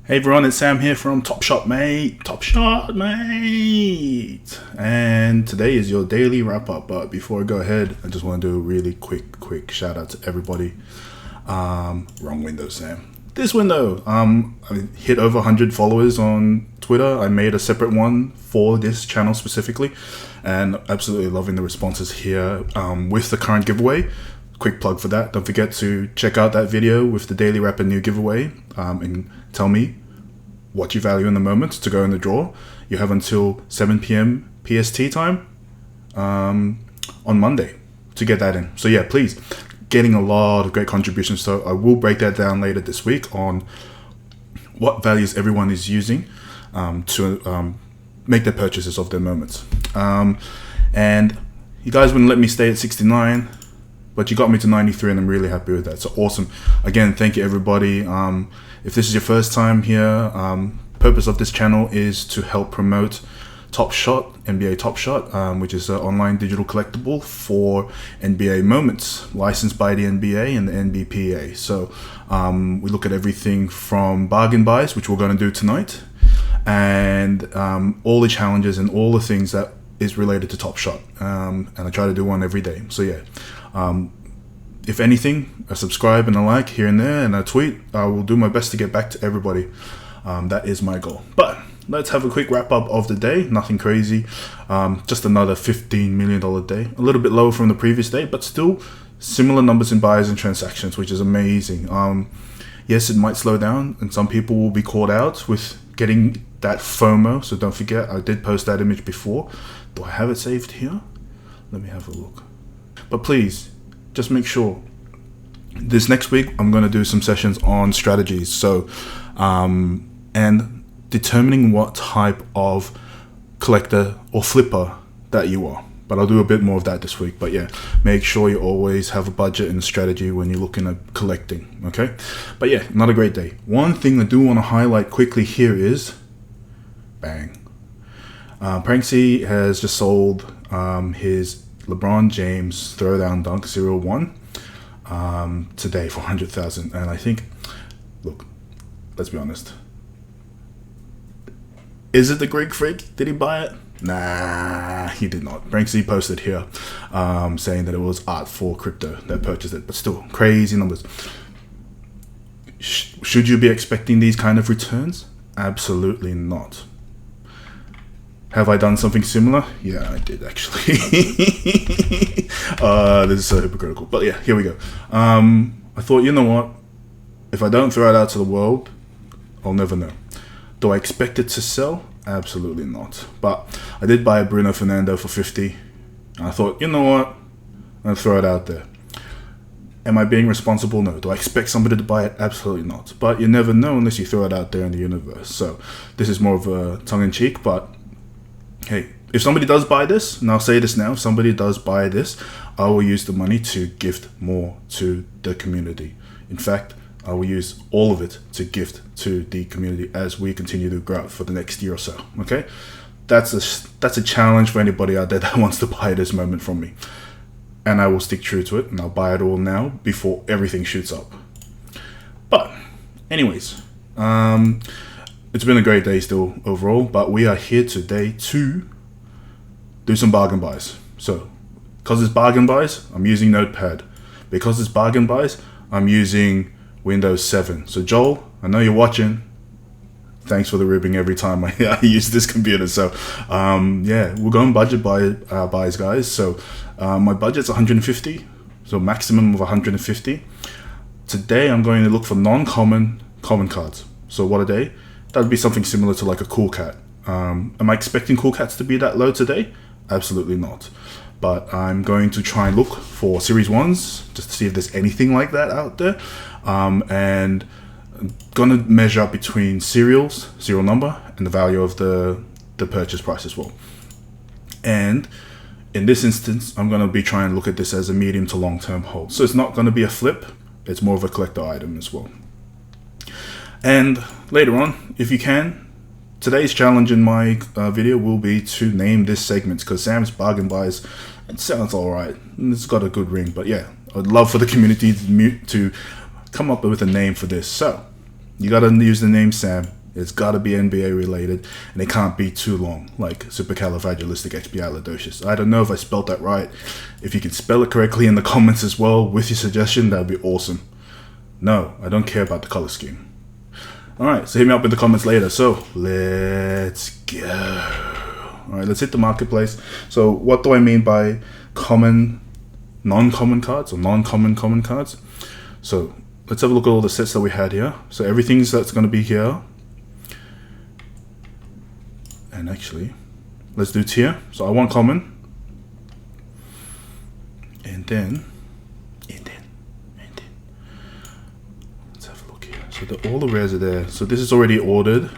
Hey everyone, it's Sam here from topshotmate, and today is your daily wrap up. But before I go ahead, I just want to do a really quick shout out to everybody. Wrong window, Sam. This window. I hit over 100 followers on Twitter. I made a separate one for this channel specifically, and absolutely loving the responses here with the current giveaway. Quick plug for that. Don't forget to check out that video with the daily wrap and new giveaway, and tell me what you value in the moment to go in the draw. You have until 7 p.m. PST time on Monday to get that in. So yeah, please, getting a lot of great contributions. So I will break that down later this week on what values everyone is using to make their purchases of their moments. And you guys wouldn't let me stay at 69, but you got me to 93 and I'm really happy with that. So awesome. Again, thank you everybody. If this is your first time here, purpose of this channel is to help promote TopShot, NBA TopShot, which is an online digital collectible for NBA moments, licensed by the NBA and the NBPA. So we look at everything from bargain buys, which we're going to do tonight, and all the challenges and all the things that is related to TopShot. And I try to do one every day. So yeah. If anything, a subscribe and a like here and there and a tweet. I will do my best to get back to everybody. That is my goal. But let's have a quick wrap up of the day. Nothing crazy. Just another $15 million day. A little bit lower from the previous day, but still similar numbers in buyers and transactions, which is amazing. Yes, it might slow down and some people will be caught out with getting that FOMO. So don't forget, I did post that image before. Do I have it saved here? Let me have a look. But please, just make sure this next week I'm going to do some sessions on strategies. So, and determining what type of collector or flipper that you are. But I'll do a bit more of that this week. But yeah, make sure you always have a budget and a strategy when you're looking at collecting. Okay. But yeah, not a great day. One thing I do want to highlight quickly here is, bang. Pranksy has just sold his LeBron James Throwdown Dunk 01 today for 100,000, and I think, look, let's be honest, is it the Greek Freak? Did he buy it? Nah, he did not. Pranksy posted here saying that it was Art for Crypto that purchased it, but still crazy numbers. Should you be expecting these kind of returns? Absolutely not. Have I done something similar? Yeah, I did actually. This is so hypocritical. But yeah, here we go. I thought, you know what? If I don't throw it out to the world, I'll never know. Do I expect it to sell? Absolutely not. But I did buy a Bruno Fernando for 50. And I thought, you know what? I'll throw it out there. Am I being responsible? No. Do I expect somebody to buy it? Absolutely not. But you never know unless you throw it out there in the universe. So this is more of a tongue-in-cheek, but hey, if somebody does buy this, and I'll say this now, if somebody does buy this, I will use the money to gift more to the community. In fact, I will use all of it to gift to the community as we continue to grow for the next year or so. Okay, that's a challenge for anybody out there that wants to buy this moment from me, and I will stick true to it, and I'll buy it all now before everything shoots up. But anyways, it's been a great day still overall, but we are here today to do some bargain buys. So, because it's bargain buys, I'm using Notepad. Because it's bargain buys, I'm using Windows 7. So Joel, I know you're watching. Thanks for the ribbing every time I use this computer. So, yeah, we're going budget buys, guys. So, my budget's 150, so maximum of 150. Today, I'm going to look for non-common, common cards. So what are they? That would be something similar to like a Cool Cat. Am I expecting Cool Cats to be that low today? Absolutely not. But I'm going to try and look for Series 1s just to see if there's anything like that out there. And I'm going to measure up between serial number, and the value of the purchase price as well. And in this instance, I'm going to be trying to look at this as a medium to long-term hold. So it's not going to be a flip. It's more of a collector item as well. And later on, if you can, today's challenge in my video will be to name this segment, because Sam's Bargain Buys, it sounds alright. It's got a good ring, but yeah, I'd love for the community to come up with a name for this. So, you gotta use the name Sam It's got to be NBA related, and it can't be too long, like supercalifragilisticexpialidocious. I don't know if I spelled that right. If you can spell it correctly in the comments as well with your suggestion, that would be awesome. No, I don't care about the color scheme. Alright, so hit me up in the comments later. So, let's go. Alright, let's hit the marketplace. So, what do I mean by common, non-common cards, or non-common, common cards? So, let's have a look at all the sets that we had here. So, everything's that's going to be here. And actually, let's do tier. So, I want common. And then, let's have a look here. So all the rares are there. So this is already ordered.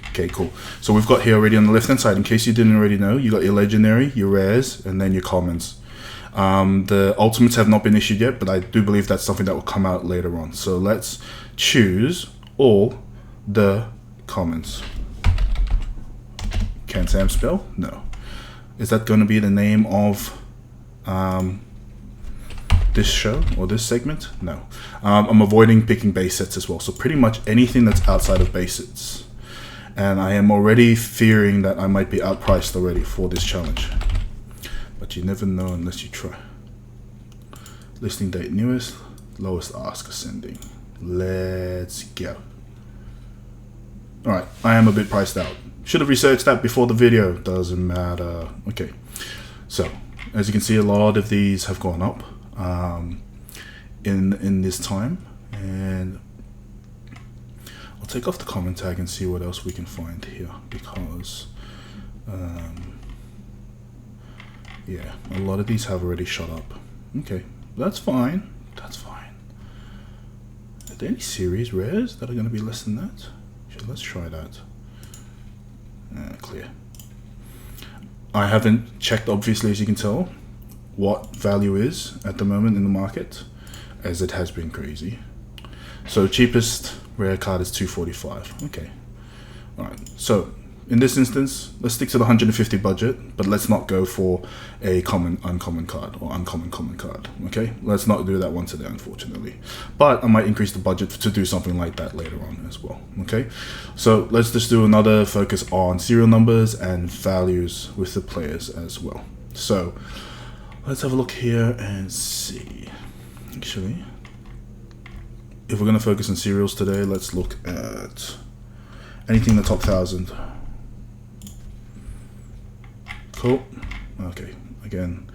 Okay, cool. So we've got here already on the left hand side, in case you didn't already know, you got your legendary, your rares, and then your commons. The ultimates have not been issued yet, but I do believe that's something that will come out later on. So let's choose all the commons. Can Sam spell? No. Is that going to be the name of this show or this segment? No. I'm avoiding picking base sets as well, so pretty much anything that's outside of base sets. And I am already fearing that I might be outpriced already for this challenge, but you never know unless you try. Listing date newest, lowest ask ascending. Let's go. Alright, I am a bit priced out. Should have researched that before the video. Doesn't matter. Okay, so as you can see, a lot of these have gone up in this time, and I'll take off the comment tag and see what else we can find here, because yeah, a lot of these have already shot up. Okay, that's fine. That's fine. Are there any series rares that are going to be less than that? Sure, let's try that. Clear. I haven't checked, obviously, as you can tell, what value is at the moment in the market, as it has been crazy. So cheapest rare card is 245. Okay. Alright, so in this instance, let's stick to the 150 budget, but let's not go for a common uncommon card or uncommon common card. Okay, let's not do that one today, unfortunately, but I might increase the budget to do something like that later on as well. Okay, so let's just do another focus on serial numbers and values with the players as well. So let's have a look here and see. Actually, if we're going to focus on serials today, let's look at anything in the top 1,000. Cool. Okay, again,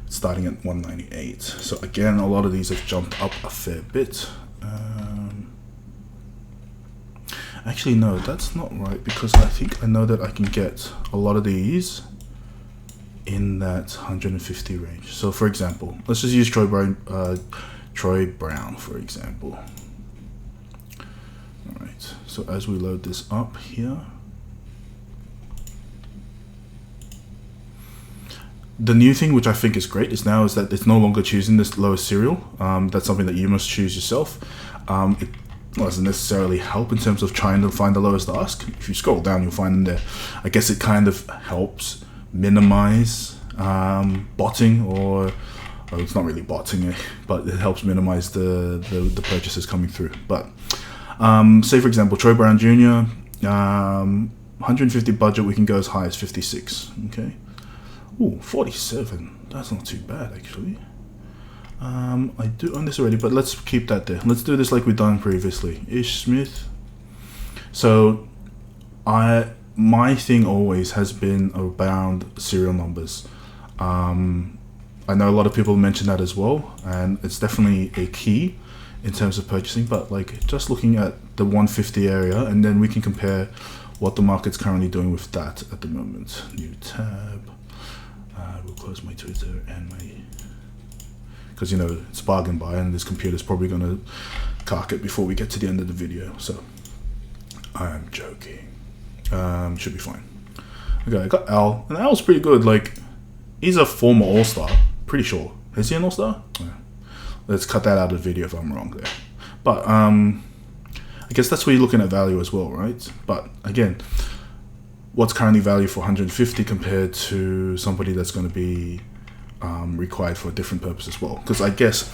starting at 198. So again, a lot of these have jumped up a fair bit. Actually, no, that's not right, because I think I know that I can get a lot of these in that 150 range. So for example, let's just use Troy Brown for example. All right, so as we load this up here, the new thing, which I think is great, is that it's no longer choosing this lowest serial. That's something that you must choose yourself. It doesn't necessarily help in terms of trying to find the lowest ask. If you scroll down, you'll find them there. I guess it kind of helps minimize botting, or it's not really botting, but it helps minimize the purchases coming through. But say for example, Troy Brown Jr., 150 budget, we can go as high as 56. Okay. Ooh, 47. That's not too bad, actually. I do own this already, but let's keep that there. Let's do this like we've done previously. Ish Smith. So, my thing always has been around serial numbers. I know a lot of people mention that as well, and it's definitely a key in terms of purchasing. But like just looking at the 150 area, and then we can compare what the market's currently doing with that at the moment. New tab. We'll close my Twitter and my, because you know it's bargain buy, and this computer's probably going to cark it before we get to the end of the video. So I'm joking. Should be fine. Okay, I got Al, and Al's pretty good. Like, he's a former All-Star, pretty sure. Is he an All-Star? Yeah. Let's cut that out of the video if I'm wrong there. But I guess that's where you're looking at value as well, right? But again, what's currently valued for 150 compared to somebody that's going to be required for a different purpose as well? Because I guess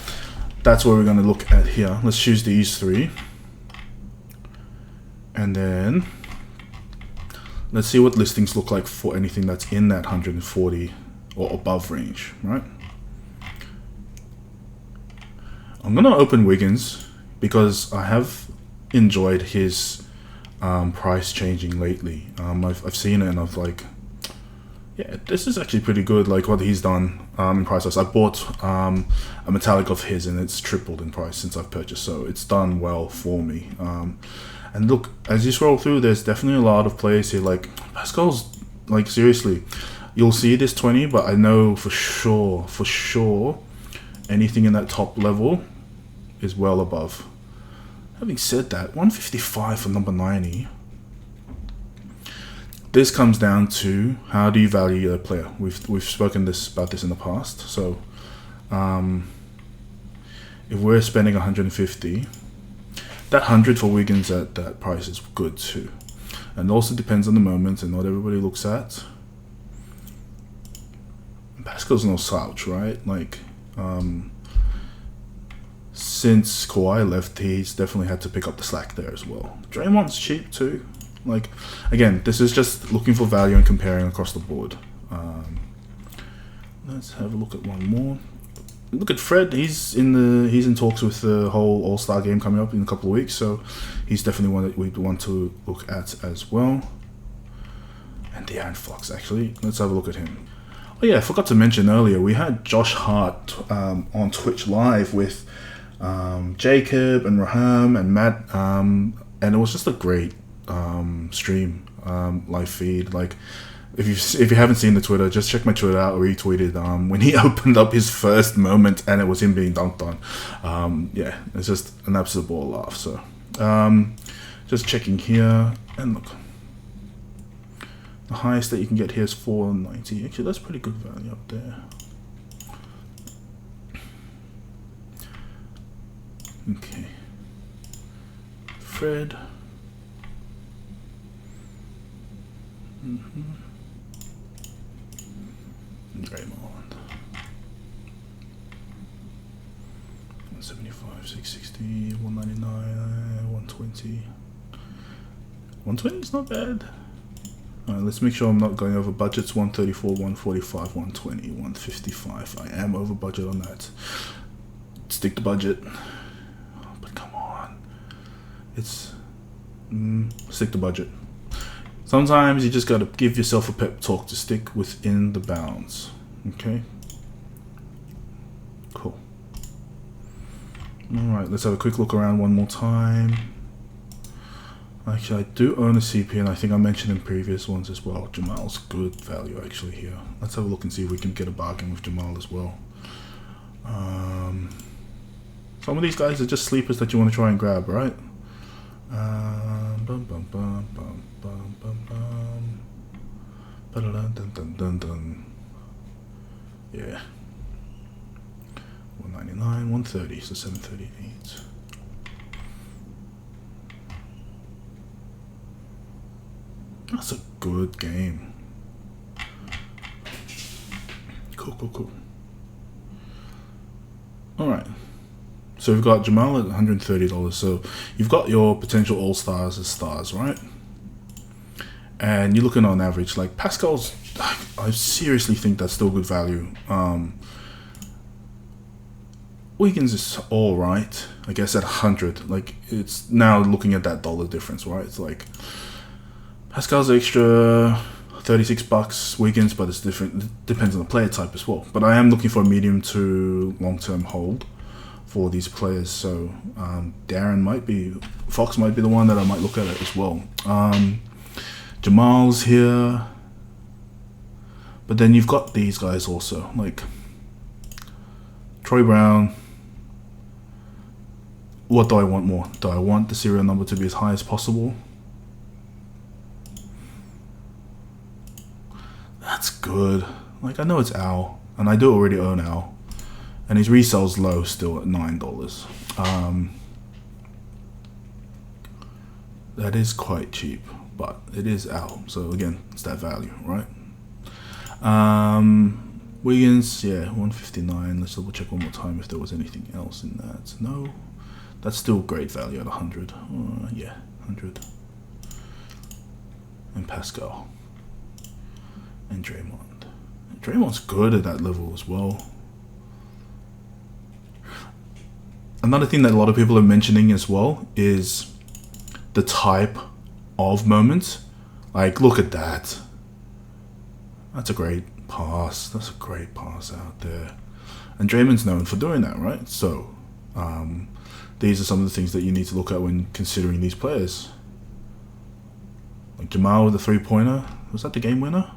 that's what we're going to look at here. Let's choose these three, and then let's see what listings look like for anything that's in that 140 or above range, right? I'm gonna open Wiggins because I have enjoyed his price changing lately. I've seen it and I've like, yeah, this is actually pretty good, like what he's done in price. I bought a metallic of his and it's tripled in price since I've purchased, so it's done well for me. And look, as you scroll through, there's definitely a lot of players here. Like Pascal's, like seriously, you'll see this 20, but I know for sure, anything in that top level is well above. Having said that, 155 for number 90. This comes down to how do you value your player. We've spoken about this in the past. So if we're spending 150, that 100 for Wiggins at that price is good too. And also depends on the moment and what everybody looks at. Pascal's no slouch, right? Like since Kawhi left, he's definitely had to pick up the slack there as well. Draymond's cheap too. Like, again, this is just looking for value and comparing across the board. Let's have a look at one more. Look at Fred. He's in talks with the whole All-Star game coming up in a couple of weeks, so he's definitely one that we'd want to look at as well. And De'Aaron Fox, actually, let's have a look at him. Oh yeah, I forgot to mention earlier, we had Josh Hart on Twitch Live with Jacob and Raham and Matt, and it was just a great stream, live feed. Like if you haven't seen the Twitter, just check my Twitter out. I retweeted when he opened up his first moment and it was him being dunked on. Yeah, it's just an absolute ball laugh. So just checking here, and look, the highest that you can get here is 490. Actually, that's pretty good value up there. Okay, Fred. Draymond. 175, 660, 199, 120. 120 is not bad. Alright, let's make sure I'm not going over budgets. 134, 145, 120, 155. I am over budget on that. Stick to budget. But come on. It's stick to budget. Sometimes you just gotta give yourself a pep talk to stick within the bounds. Okay? Cool. Alright, let's have a quick look around one more time. Actually, I do own a CP, and I think I mentioned in previous ones as well. Jamal's good value actually here. Let's have a look and see if we can get a bargain with Jamal as well. Some of these guys are just sleepers that you want to try and grab, right? Bum, bum, bum, bum, bum, bum, bum. Ba-da-dun, dun, dun, dun, dun. Yeah. 199, 130, so 738. That's a good game. Cool, cool, cool. Alright. So we've got Jamal at $130. So you've got your potential all-stars as stars, right? And you're looking on average, like Pascal's, I seriously think that's still good value. Wiggins is all right, I guess, at 100. Like, it's now looking at that dollar difference, right? It's like Pascal's extra $36, Wiggins, but it's different. It depends on the player type as well. But I am looking for a medium to long-term hold for these players. So Fox might be the one that I might look at it as well. Jamal's here, but then you've got these guys also, like Troy Brown. What do I want more? Do I want the serial number to be as high as possible? That's good. Like, I know it's Al, and I do already own Al, and his resale's low still at $9. That is quite cheap, but it is Al, so again, it's that value, right? Wiggins, yeah, 159. Let's double check one more time if there was anything else in that. No, that's still great value at 100. Yeah, 100. and Pascal. And Draymond. Draymond's good at that level as well. Another thing that a lot of people are mentioning as well is the type of moments. Like, look at that. That's a great pass. That's a great pass out there. And Draymond's known for doing that, right? So, these are some of the things that you need to look at when considering these players. Like Jamal with the three-pointer. Was that the game winner?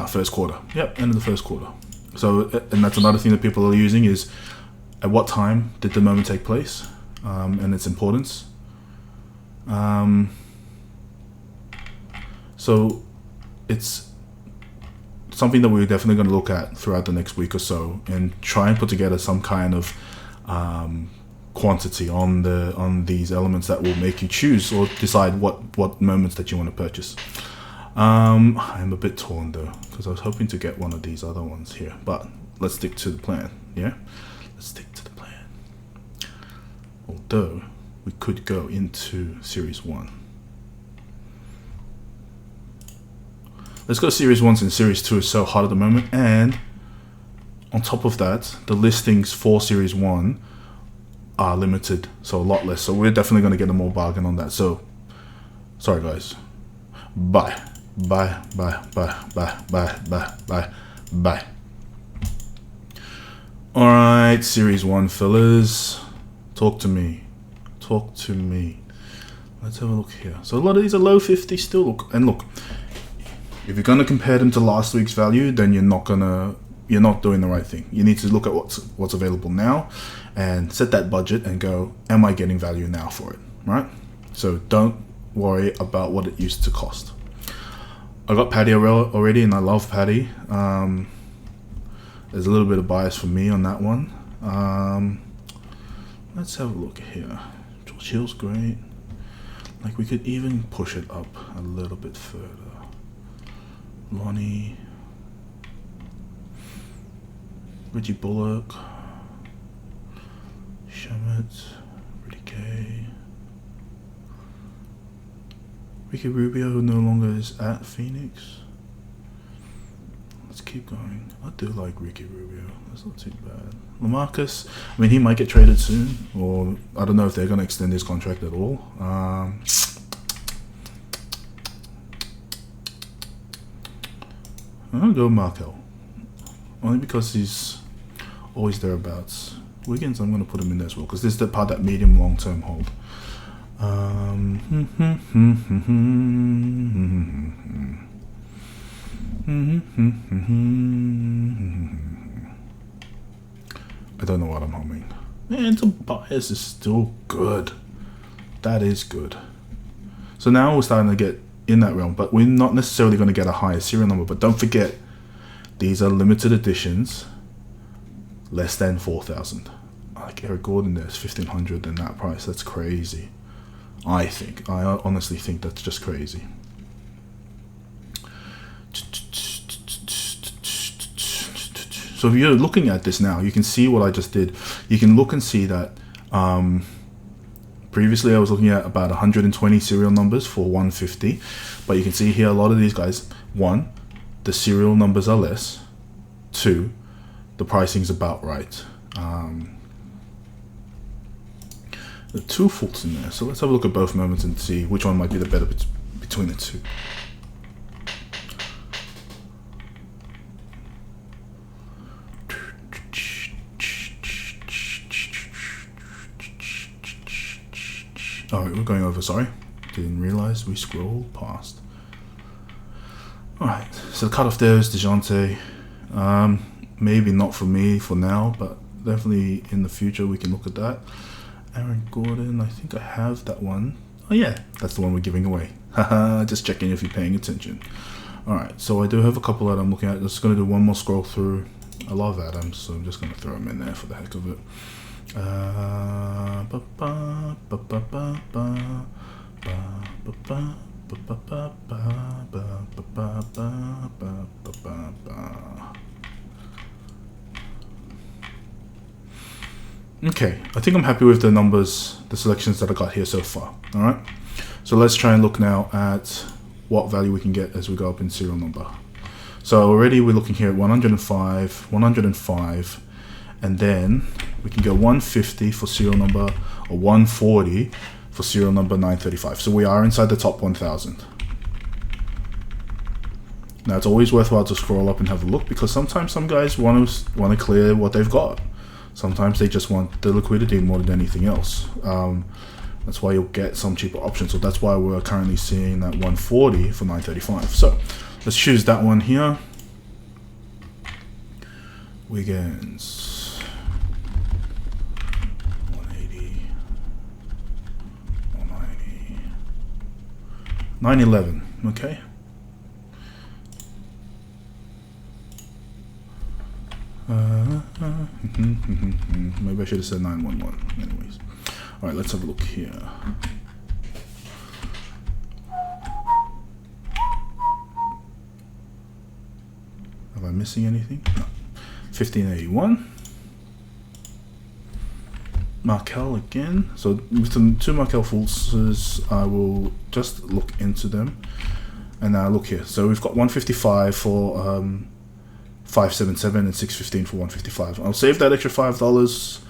First quarter. Yep, end of the first quarter. So, and that's another thing that people are using is at what time did the moment take place, and its importance. So it's something that we're definitely going to look at throughout the next week or so, and try and put together some kind of quantity on these elements that will make you choose or decide what moments that you want to purchase. I'm a bit torn though, because I was hoping to get one of these other ones here, but let's stick to the plan. Yeah, let's stick to the plan. Although we could go into Series 1. Let's go Series 1 since Series 2 is so hot at the moment, and on top of that, the listings for Series 1 are limited, so a lot less. So we're definitely going to get a more bargain on that. So, sorry guys. Bye. Bye. Bye. Bye. Bye. Bye. Bye. Bye. Bye. Alright, Series 1 fellas. Talk to me. Talk to me. Let's have a look here. So a lot of these are low 50 still. Look, and look, if you're gonna compare them to last week's value, then you're not doing the right thing. You need to look at what's available now and set that budget and go, am I getting value now for it? Right? So don't worry about what it used to cost. I got Paddy already, and I love Paddy. There's a little bit of bias for me on that one. Let's have a look here. George Hill's great. Like, we could even push it up a little bit further. Lonnie. Reggie Bullock. Shamet. Rudy Gay. Ricky Rubio, who no longer is at Phoenix. Let's keep going. I do like Ricky Rubio. That's not too bad. LaMarcus, I mean, he might get traded soon, or I don't know if they're going to extend his contract at all. I'm going to go Markel. Only because he's always thereabouts. Wiggins, I'm going to put him in there as well, because this is the part that medium long-term hold. I don't know what I'm humming. Man, Tobias is still good. That is good. So now we're starting to get in that realm, but we're not necessarily going to get a higher serial number. But don't forget, these are limited editions, less than 4,000. Like Eric Gordon, there's 1,500 in that price. That's crazy. I honestly think that's just crazy. So if you're looking at this now, you can see what I just did. You can look and see that previously I was looking at about 120 serial numbers for 150, but you can see here a lot of these guys, 1, the serial numbers are less, 2, the pricing's about right. There are 2 faults in there, so let's have a look at both moments and see which one might be the better between the 2. Alright, we're going over, sorry. Didn't realize we scrolled past. Alright, so the cutoff there is DeJounte. Maybe not for me for now, but definitely in the future we can look at that. Aaron Gordon, I think I have that one. Oh yeah, that's the one we're giving away. Haha, just checking if you're paying attention. Alright, so I do have a couple that I'm looking at. Just going to do one more scroll through. I love Adams, so I'm just going to throw him in there for the heck of it. Okay, I think I'm happy with the numbers, the selections that I got here so far. Alright, So let's try and look now at what value we can get as we go up in serial number. So already we're looking here at 105, 105, and then we can go 150 for serial number or 140 for serial number 935. So we are inside the top 1000. Now it's always worthwhile to scroll up and have a look, because sometimes some guys want to clear what they've got. Sometimes they just want the liquidity more than anything else. That's why you'll get some cheaper options. So that's why we're currently seeing that 140 for 935. So let's choose that one here. Wiggins 180, 190, 911. Okay. Maybe I should have said 911. Anyways, all right, let's have a look here. Am I missing anything? No. 1581. Markel again. So with the two Markel forces, I will just look into them. And now look here. So we've got 155 for 577 and 615 for 155. I'll save that extra $5.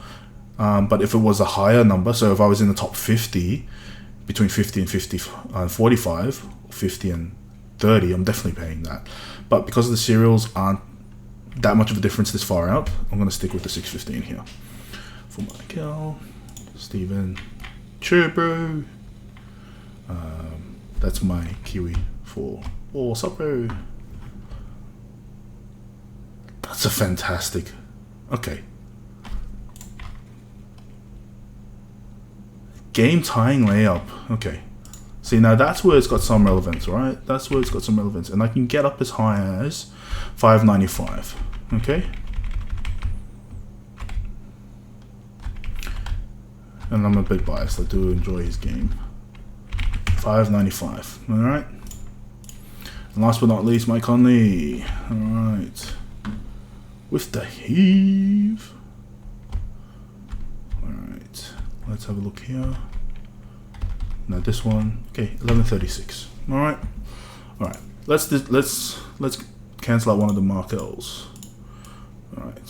But if it was a higher number, so if I was in the top 50, between 50 and 45, or 50 and 30, I'm definitely paying that. But because the serials aren't that much of a difference this far out, I'm going to stick with the 615 here. For Michael, Steven, Chubro. That's my Kiwi for supper. That's a fantastic. Okay. Game tying layup. Okay. See, now that's where it's got some relevance, right? That's where it's got some relevance. And I can get up as high as 595. Okay. And I'm a bit biased. I do enjoy his game. 595. Alright. And last but not least, Mike Conley. Alright. With the heave. Alright. Let's have a look here. Now this one, okay, 1136. All right. Let's cancel out one of the Markels. All right.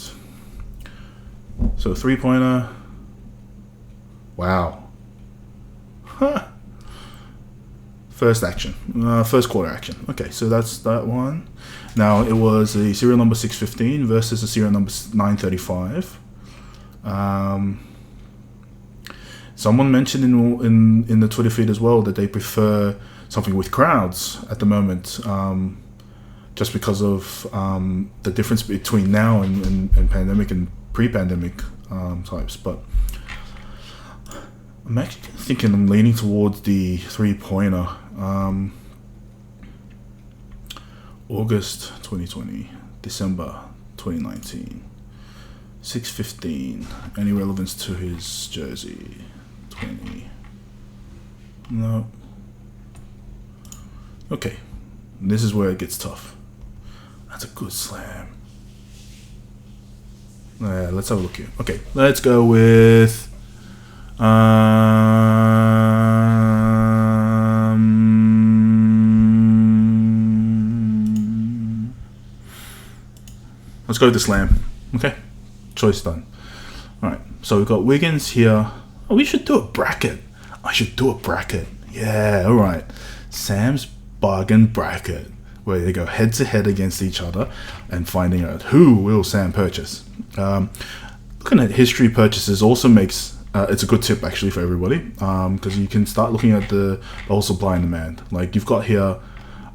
So 3-pointer. Wow. Huh. First action. First quarter action. Okay, so that's that one. Now it was the serial number 615 versus the serial number 935. Someone mentioned in the Twitter feed as well that they prefer something with crowds at the moment, just because of the difference between now and pandemic and pre-pandemic types. But I'm actually thinking I'm leaning towards the 3-pointer. August 2020, December 2019, 615. Any relevance to his jersey? 20. No. Okay. This is where it gets tough. That's a good slam. Let's have a look here. Okay, let's go with let's go with the slam. Okay. Choice done. Alright, so we've got Wiggins here. Oh, we should do a bracket. I should do a bracket. Yeah, alright. Sam's bargain bracket, where they go head to head against each other and finding out who will Sam purchase. Looking at history purchases also makes it's a good tip actually for everybody, because you can start looking at the whole supply and demand. Like you've got here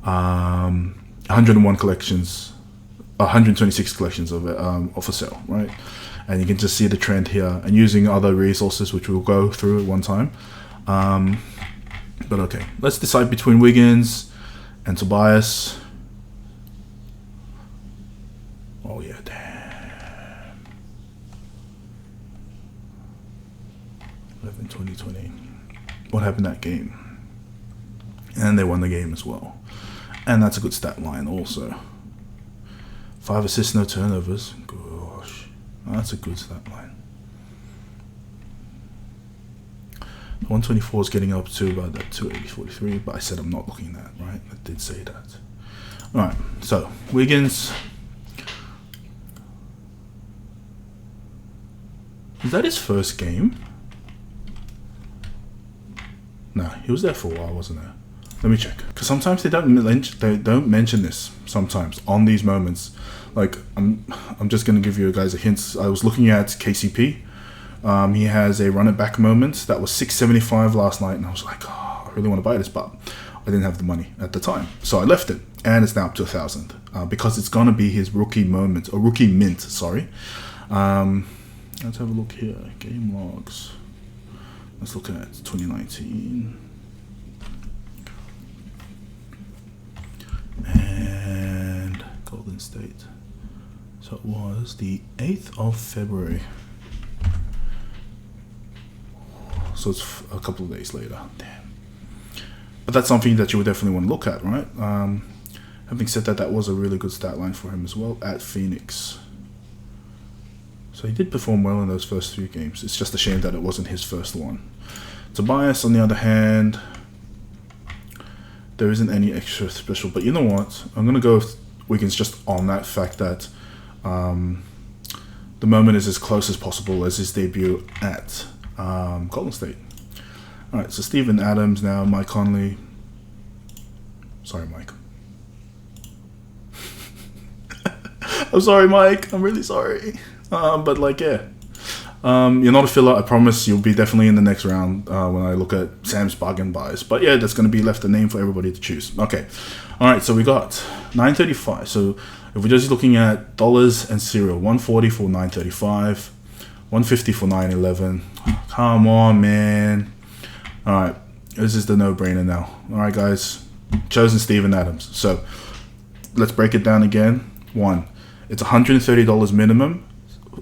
101 collections, 126 collections of it for sale, right? And you can just see the trend here, and using other resources which we'll go through at one time. But okay, let's decide between Wiggins and Tobias. Oh yeah, damn. 11-20-20. What happened that game? And they won the game as well. And that's a good stat line also. 5 assists, no turnovers. Gosh, that's a good stat line. 124 is getting up to about that 280.43, but I said I'm not looking at that, right? I did say that. All right, so Wiggins. Is that his first game? No, he was there for a while, wasn't there? Let me check. Because sometimes they don't mention this sometimes on these moments. Like I'm just gonna give you guys a hint. I was looking at KCP. He has a run it back moment that was 675 last night, and I was like, oh, I really want to buy this, but I didn't have the money at the time, so I left it, and it's now up to 1,000 because it's gonna be his rookie moment or rookie mint. Sorry. Let's have a look here. Game logs. Let's look at 2019. And Golden State. So it was the 8th of February. So it's a couple of days later. Damn. But that's something that you would definitely want to look at, right? Having said that, that was a really good stat line for him as well at Phoenix. So he did perform well in those first 3 games. It's just a shame that it wasn't his first one. Tobias, on the other hand, there isn't any extra special. But you know what? I'm going to go with Wiggins just on that fact that the moment is as close as possible as his debut at Golden State. All right, so Steven Adams now, Mike Conley. Sorry, Mike. I'm sorry, Mike. I'm really sorry. But like, yeah, you're not a filler. I promise you'll be definitely in the next round when I look at Sam's bargain buys. But yeah, that's going to be left a name for everybody to choose. Okay. All right. So we got 935. So if we're just looking at dollars and cereal, 140 for 935, 150 for 911. Come on, man. All right. This is the no-brainer now. All right, guys. Chosen Steven Adams. So let's break it down again. 1, it's $130 minimum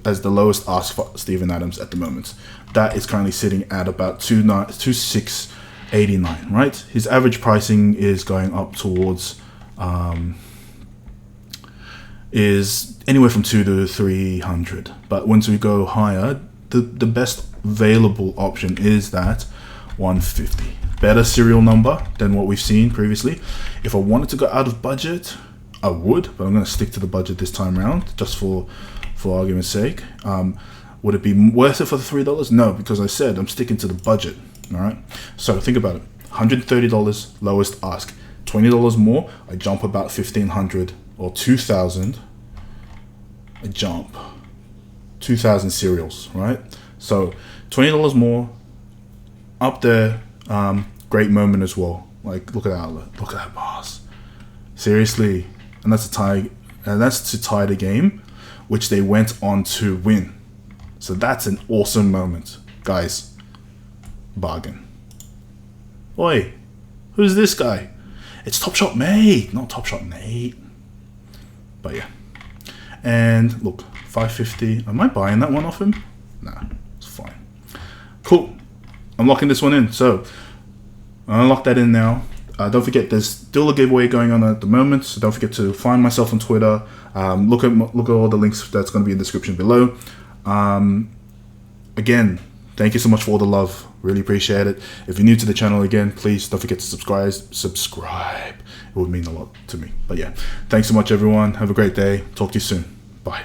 as the lowest ask for Steven Adams at the moment. That is currently sitting at about 2689, right? His average pricing is going up towards is anywhere from 2 to 300. But once we go higher, the best available option is that 150. Better serial number than what we've seen previously. If I wanted to go out of budget, I would, but I'm going to stick to the budget this time around, just for argument's sake. Would it be worth it for the $3? No, because I said I'm sticking to the budget. All right. So think about it: $130 lowest ask, $20 more. I jump about 1,500 or 2,000. I jump 2,000 cereals, right? So $20 more up there. Great moment as well. Like, look at that outlet. Look at that pass. Seriously, and that's a tie, and that's to tie the game, which they went on to win. So that's an awesome moment, guys. Bargain. Oi, who's this guy? It's topshotmate, not topshotmate. But yeah. And look, 550. Am I buying that one off him? Nah, it's fine. Cool. I'm locking this one in. So I'll lock that in now. Don't forget, there's still a giveaway going on at the moment, so don't forget to find myself on Twitter. Look at all the links that's going to be in the description below. Again, thank you so much for all the love. Really appreciate it. If you're new to the channel, again, please don't forget to subscribe. It would mean a lot to me. But yeah, thanks so much, everyone. Have a great day. Talk to you soon. Bye.